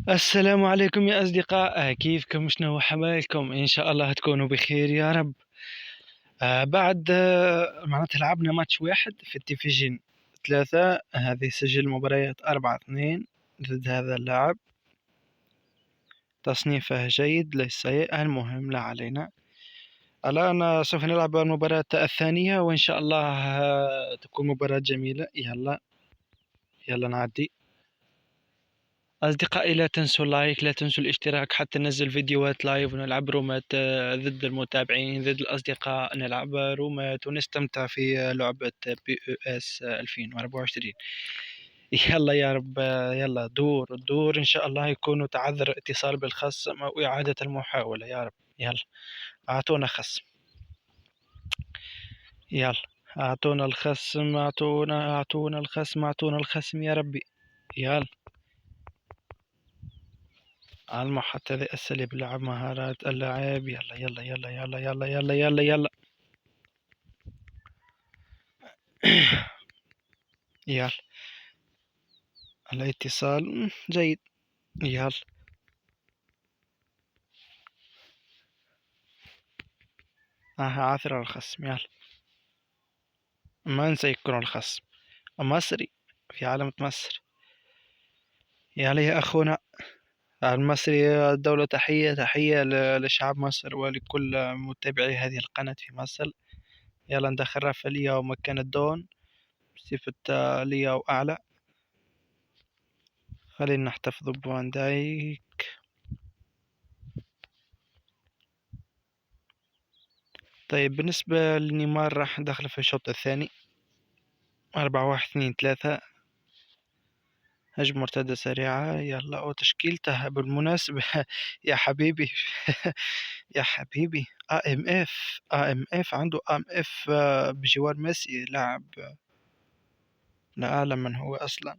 السلام عليكم يا أصدقاء، كيفكم؟ شنو حوالكم؟ إن شاء الله تكونوا بخير يا رب. بعد معناتها لعبنا ماتش واحد في الديفيجن ثلاثة، هذه سجل مباريات 4-2 ضد هذا اللاعب. تصنيفه جيد ليس سيء، المهم لا علينا. الآن سوف نلعب المباراة الثانية وإن شاء الله تكون مباراة جميلة. يلا يلا نعدي. أصدقائي لا تنسوا اللايك، لا تنسوا الاشتراك حتى ننزل فيديوهات لايف ونلعب رومات ضد المتابعين، ضد الأصدقاء، نلعب رومات ونستمتع في لعبة بي او اس 2024. يلا يا رب، يلا دور إن شاء الله يكون تعذر اتصال بالخصم أو إعادة المحاولة يا رب. يلا أعطونا خصم، يلا أعطونا الخصم، أعطونا الخصم، أعطونا الخصم يا ربي. يلا على المحط هذه أساليب لعب مهارات اللاعب. يلا يلا يلا يلا يلا يلا يلا يلا يلا الاتصال جيد. يلا عاثر الخصم. يلا من سيكون الخصم؟ مصري في علامة مصر. يلا يا أخونا المصري، الدولة تحية لشعب مصر ولكل متابعي هذه القناة في مصر. يلا ندخل رافاليا ومكان الدون بصفة ليا وأعلى. خلينا نحتفظ بوان دايك. طيب بالنسبة لنيمار راح ندخل في الشوط الثاني 4-1-2-3. هجمة مرتدة سريعة. يلا وتشكيلته بالمناسبة يا حبيبي يا حبيبي AMF عنده AMF بجوار ميسي، لاعب لا أعلم من هو أصلا.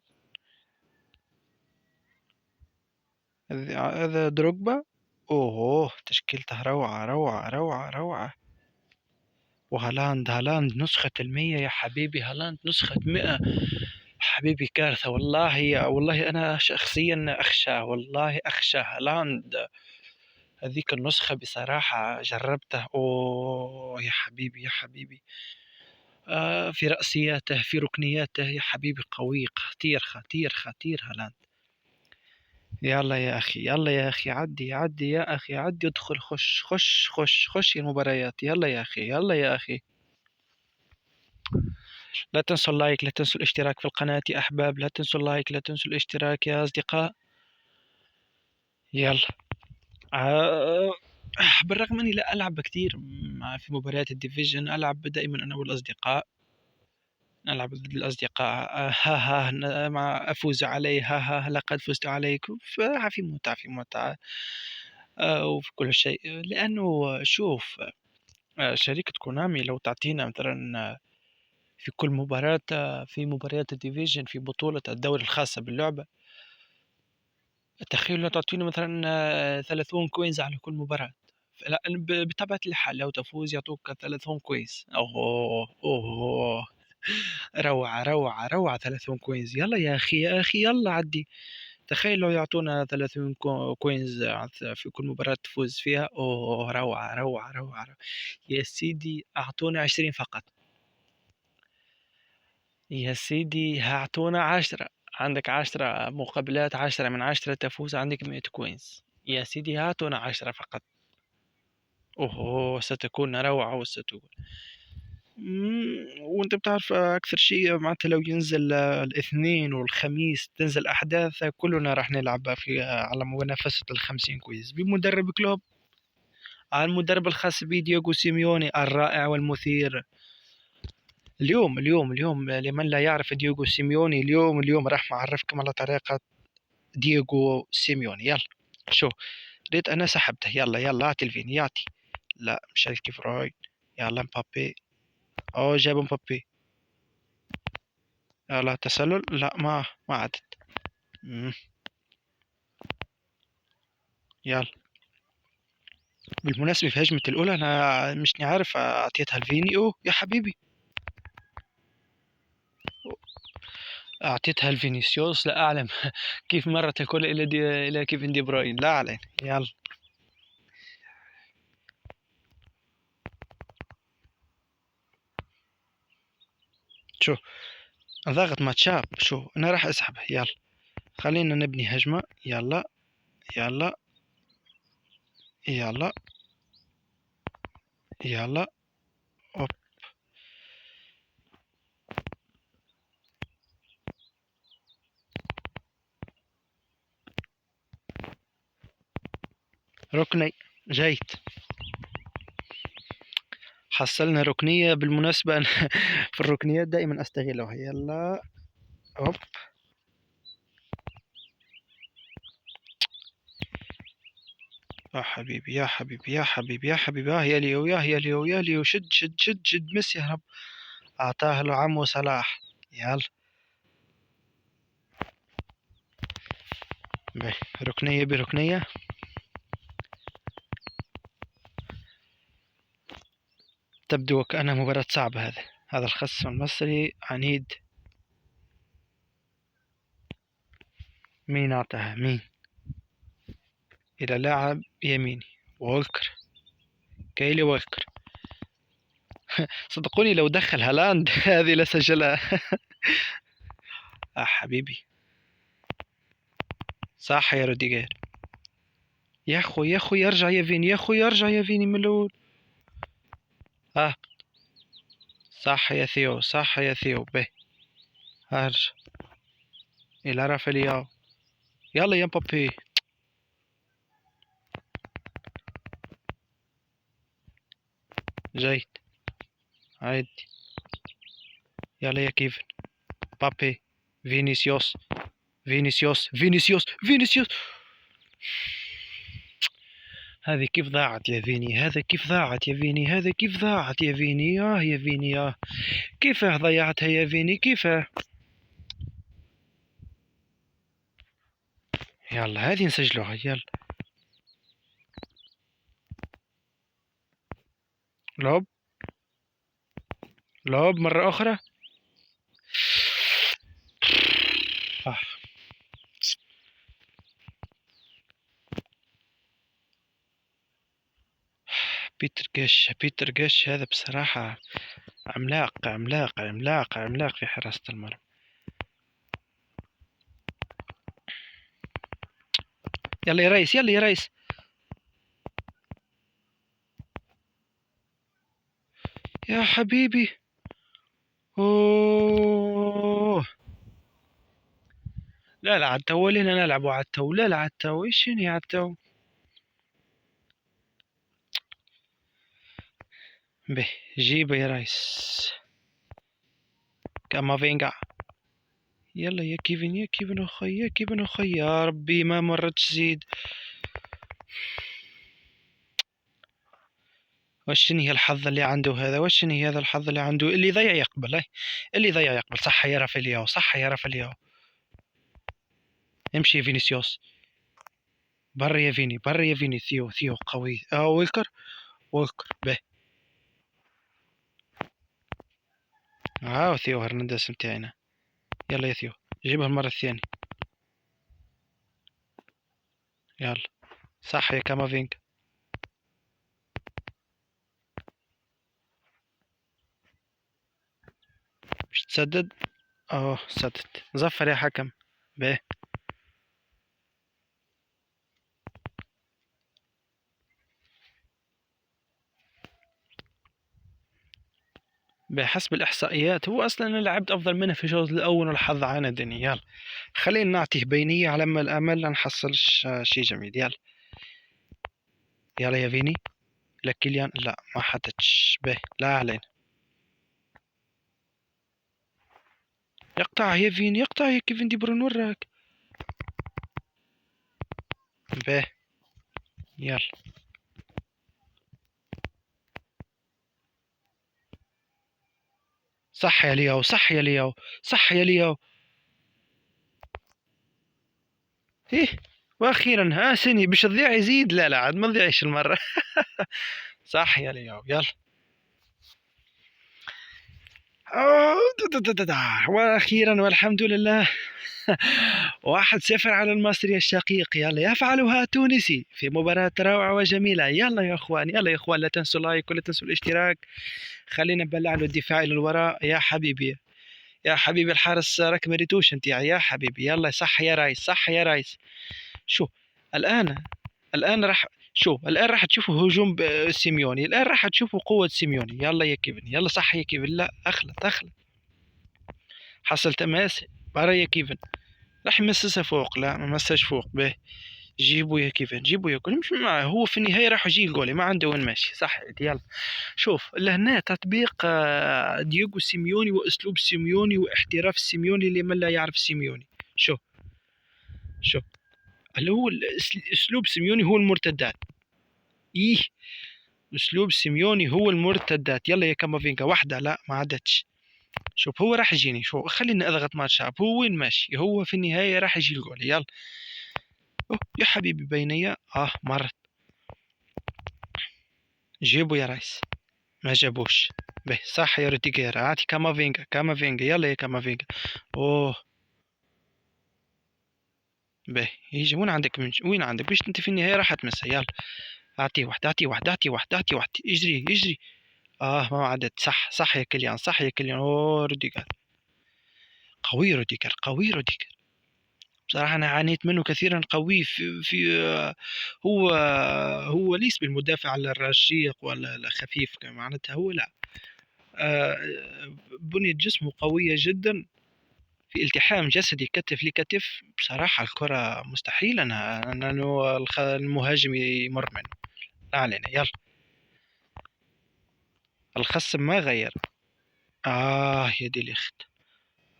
هذا دروجبا. أوه تشكيلته روعة روعة روعة روعة. وهالاند نسخة 100 يا حبيبي، هالاند نسخة 100 حبيبي. كارثة والله، والله أنا شخصيا أخشى، والله أخشى هالاند. هذيك النسخة بصراحة جربته، أوه يا حبيبي يا حبيبي. في رأسياته، في ركنياته يا حبيبي، قوي خطير خطير خطير هالاند. يلا يا أخي، يلا يا أخي، عدي عدي يا أخي، عدي ادخل، خش خش خش خش المباريات. يلا يا أخي، يلا يا أخي. لا تنسوا اللايك، لا تنسوا الاشتراك في القناة يا أحباب، لا تنسوا اللايك، لا تنسوا الاشتراك يا أصدقاء. يلا آه، بالرغم أني لا ألعب كثير في مباريات الديفيجن، ألعب دائما أنا والأصدقاء، نلعب ضد الأصدقاء. ها ها مع أفوز عليه، ها ها لقد فزت عليكم، ففي متعة في متعة. وفي كل شيء، لأنه شوف، شركة كونامي لو تعطينا مثلا في كل مباراة، في مباريات الديفيجن في بطولة الدوري الخاصة باللعبة، تخيل لو تعطينا مثلا 30 كوينز على كل مباراة. لا بطبيعة الحال لو تفوز يعطوك 30 كويس. أوه أوه روعة روعة روعة 30 كوينز. يلا يا أخي يا أخي يلا عدي. تخيل لو يعطونا 30 كوينز في كل مباراة تفوز فيها. أوه روعة روعة روعة. يا سيدي أعطونا 20 فقط. يا سيدي هأعطونا 10. عندك 10 مقابلات، 10 من 10 تفوز، عندك 100 كوينز. يا سيدي هاتونا 10 فقط. أوه ستكون روعة وستكون. وانت بتعرف اكثر شيء معناتها لو ينزل الاثنين والخميس تنزل احداث، كلنا راح نلعب في على منافسة ال50 كويز بمدرب كلوب، على المدرب الخاص بي دييغو سيميوني الرائع والمثير. اليوم لمن لا يعرف دييغو سيميوني، اليوم راح معرفكم على طريقة دييغو سيميوني. يلا شو ريت انا سحبته. يلا يلا اعطي الفين يعطي. لا مش هيك فرويد. يلا مبابي. اوه جاب مبابي. لا تسلل، لا ما عدت. مم. يلا بالمناسبة في هجمة الأولى أنا مشني عارف أعطيتها لفيني. أوه يا حبيبي. أعطيتها لفينيسيوس، لا أعلم كيف مرت الكرة إلى كيفن دي بروين، لا علينا. يلا شو ضغط ماتشاب، شو أنا راح أسحبه. يلا خلينا نبني هجمة. يلا يلا يلا يلا. أوب. ركني جيد. حصلنا ركنية بالمناسبة. أنا في الركنيات دائما أستغلها. يلا أوب. يا حبيبي يا حبيبي يا حبيبي يا حبيبي، يا ليو يا ليو يا ليو، شد شد شد شد، مس يا رب. أعطاه له عمو صلاح. يلا بي. ركنية بركنية. تبدو وكأنها مباراة صعبة. هذا الخصم المصري عنيد. مين أعطاها؟ مين؟ إلى لاعب يميني. وولكر. كايلي وولكر. صدقوني لو دخل هالاند هذه لسجلها. حبيبي صح يا روديجير. يا أخوي يا أخوي ارجع يا فيني، يا أخوي ارجع يا فيني من الأول. صح يا ثيو، صح يا ثيو. به ارجع إلى رافالياو. يلا يا مبابي. جيد عادي. يلا يا كيفن. بابي. فينيسيوس فينيسيوس فينيسيوس فينيسيوس. هذه كيف ضاعت يا فيني، هذا كيف ضاعت يا فيني، هذا كيف ضاعت يا فيني. يا فيني كيف ضيعتها يا فيني، كيف. يلا هذه نسجلوها. يلا لوب لوب مرة أخرى. آه. بيتر جيش هذا بصراحة عملاق عملاق عملاق عملاق في حراسة المرمى. يلا يا ريس، يلا يا ريس. يا حبيبي. أوه. لا لا عالتو لينا نلعبوا عالتو، لا لا عالتو، ايش يعني عالتو. به جيبه يا ريس. كامافينجا. يلا يا كيفن، يا كيفن أخي، يا كيفن أخي، يا ربي ما مرت تزيد. وشني هي الحظ اللي عنده هذا، وشني هذا الحظ اللي عنده. اللي ضيع يقبل، اللي ضيع يقبل. صح يا رافالياو، صح يا رافالياو. امشي يا فينيسيوس. برا يا فيني، برا يا فيني. ثيو ثيو قوي. ويلكر ويلكر. به ثيو هرنانديز متاعنا. يلا يا ثيو جيبها المرة الثانية. يلا صح يا كامافينجا. مش تسدد. سدد. زفر يا حكم. به بحسب الإحصائيات هو أصلا أنا لعبت أفضل منه في الشوط الأول والحظ عاندني. يلا خلينا نعطيه بينية على ما الأمل لا نحصلش شي جميل. يلا يلا يا فيني. لا كيليان، لا ما حدتش. به لا علينا. يقطع يا فيني، يقطع يا كيفن دي برون وراك. به يلا صح يا لياو، صح يا لياو، صح يا لياو. ايه واخيرا سني باش تضيع يزيد. لا لا عاد ما تضيعش المرة. صح يا لياو. يلا وأخيرا والحمد لله. 1-0 على المصري الشقيق. يلا يفعلها تونسي في مباراة روعة وجميلة. يلا يا اخوان، يلا يا اخوان، لا تنسوا لايك ولا تنسوا الاشتراك. خلينا نبلع له الدفاع الى الوراء يا حبيبي. يا حبيبي الحارس راك مريتوش انت يا حبيبي. يلا صح يا ريس، صح يا ريس. شو الان، الان راح تشوفوا هجوم سيميوني، الان راح تشوفوا قوة سيميوني. يلا يا كيفن، يلا صح يا كيفن. لا اخلط اخلط، حصل تماس. برا يا كيفن، راح يمسسها فوق. لا ما مساش فوق. به جيبوا يا كيفن، جيبوا يا كل مش معه. هو في النهاية راح يجي الجولي، ما عنده وين ماشي. صح. يلا شوف لهنا تطبيق دييغو سيميوني واسلوب سيميوني واحتراف سيميوني لمن لا يعرف سيميوني. شوف شوف، اللي هو اسلوب سيميوني هو المرتدات. ايه، اسلوب سيميوني هو المرتدات. يلا يا كامافينجا، واحدة لا ما عدتش. شوف هو راح يجيني، شو خليني اضغط مع الشعب. هو وين ماشي؟ هو في النهاية راح يجي الجول. يلا أوه يا حبيبي بينية. مرت. جيبوا يا ريس. ما جابوش. به صح يا روديجير. عادي كامافينجا، كامافينجا. يلا يا كامافينجا. اوه به يجي. وين عندك وين عندك باش انت في النهاية راح تمسها. يلا اعطيه واحد، اعطيه واحد، اعطيه واحد، اعطيه واحد. يجري يجري. ما عدت. صح صح يا كليان، صح يا كليان. اوه روديجر قوي، روديجر قوي، روديجر بصراحة أنا عانيت منه كثيرا. قوي في هو ليس بالمدافع الرشيق ولا الخفيف معناتها. هو لا، آه، بنية جسمه قوية جدا في التحام جسدي كتف لكتف. بصراحة الكرة مستحيل أنه المهاجم يمر منه. لا علينا. يلا الخصم ما غير. يا دي الأخت،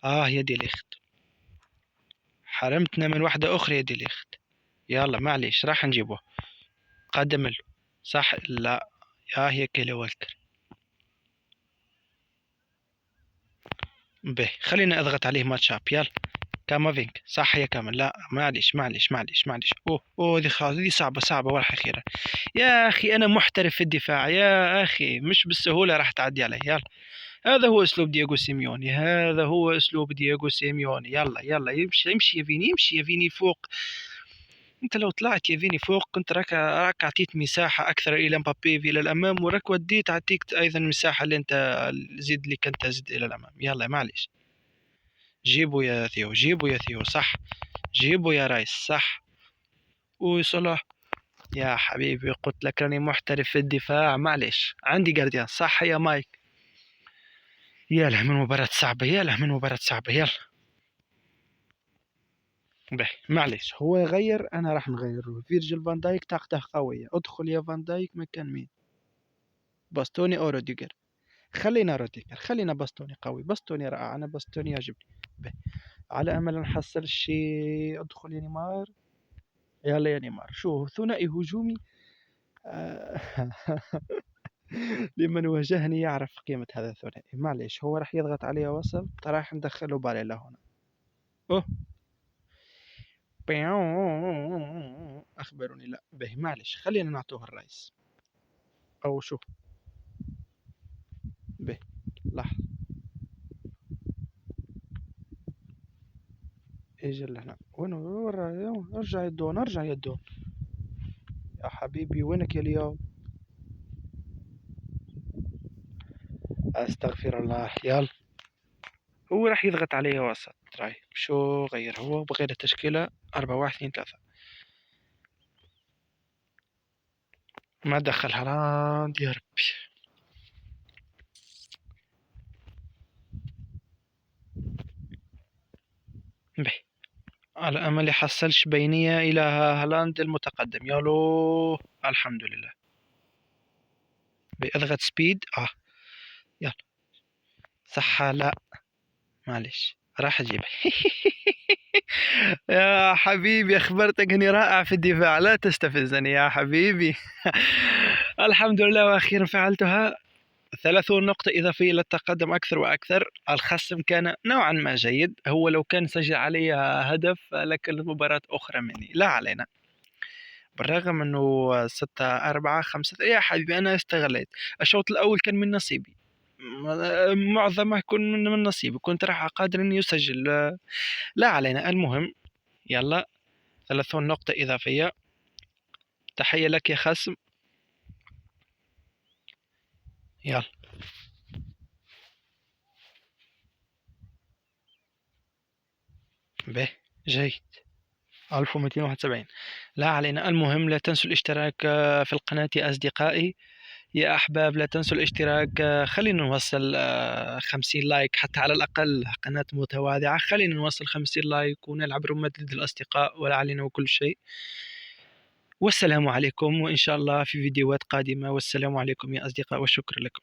يا دي الأخت، حرمتنا من واحدة أخرى يا دي الأخت. يلا معليش راح نجيبه. قدم له. صح. لا يا كيلي والكر. به خلينا اضغط عليه ماتش اب. يلا كامافينج. صح يا كامل. لا معليش معليش معليش معليش. اوه دي خلاص، دي صعبة صعبة ولا أخيرا. يا أخي أنا محترف في الدفاع يا أخي، مش بالسهولة راح تعدي علي. يلا هذا هو أسلوب دييغو سيميوني، هذا هو أسلوب دييغو سيميوني. يلا يلا يمشي يمشي يا فيني، يمشي يا فيني فوق. انت لو طلعت يا فيني فوق كنت راك عطيت مساحة أكثر إلى مبابي إلى الأمام، وراك وديت عطيك أيضا مساحة اللي أنت زيد لك أنت زيد إلى الأمام. يلا معليش. جيبوا يا ثيو، جيبوا يا ثيو. صح. جيبوا يا ريس. صح. وصلاح. يا حبيبي قلت لك راني محترف في الدفاع. معليش عندي جارديان. صح يا مايك. ياله من مباراة صعبة، ياله من مباراة صعبة. يلا به معليش، هو يغير أنا راح نغير. فيرجيل فان دايك طاقته قوية. ادخل يا فان دايك مكان مين؟ باستوني أو روديجر؟ خلينا روديجر، خلينا باستوني قوي. باستوني رائع، أنا باستوني يعجبني. به على أمل نحصل شيء. ادخل يا نيمار. يلا يا نيمار. شو ثنائي هجومي. آه، لمن واجهني يعرف قيمة هذا الثنائي. معليش هو راح يضغط عليه وصل، راح ندخله باليلا هنا. أوه أخبروني. لا به معليش خلينا نعطوه الرئيس. أو شو به لحظة. اجي لهنا. وين ارجع يدون، ارجع يدون يا حبيبي. وينك يا اليوم؟ استغفر الله. يلا هو راح يضغط عليه وسط. راي شو غير هو بغير التشكيلة 4-1-2-3. ما دخل هالاند يا ربي. به على أمل يحصلش بينية إلى هالاند المتقدم. يالو الحمد لله. بأضغط سبيد. يلا صح. لا معليش راح أجيب. يا حبيبي أخبرتك أني رائع في الدفاع، لا تستفزني يا حبيبي. الحمد لله وأخيرا فعلتها. 30 نقطة إضافية للتقدم أكثر وأكثر. الخصم كان نوعا ما جيد. هو لو كان سجل علي هدف لكانت مباراة أخرى مني. لا علينا. بالرغم أنه 6-4 5 يا حبيبي أنا استغليت. الشوط الأول كان من نصيبي. معظمها يكون من نصيبي، كنت راح قادر إني يسجل. لا علينا، المهم يلا 30 نقطة إضافية. تحية لك يا خصم. يلا به جيد. 1271. لا علينا، المهم لا تنسوا الاشتراك في القناة يا أصدقائي. يا أحباب لا تنسوا الاشتراك. خلينا نوصل 50 لايك حتى على الأقل، قناة متواضعة. خلينا نوصل 50 لايك ونلعب رماد الأصدقاء ولا علينا وكل شيء. والسلام عليكم، وإن شاء الله في فيديوهات قادمة. والسلام عليكم يا أصدقاء، وشكرا لكم.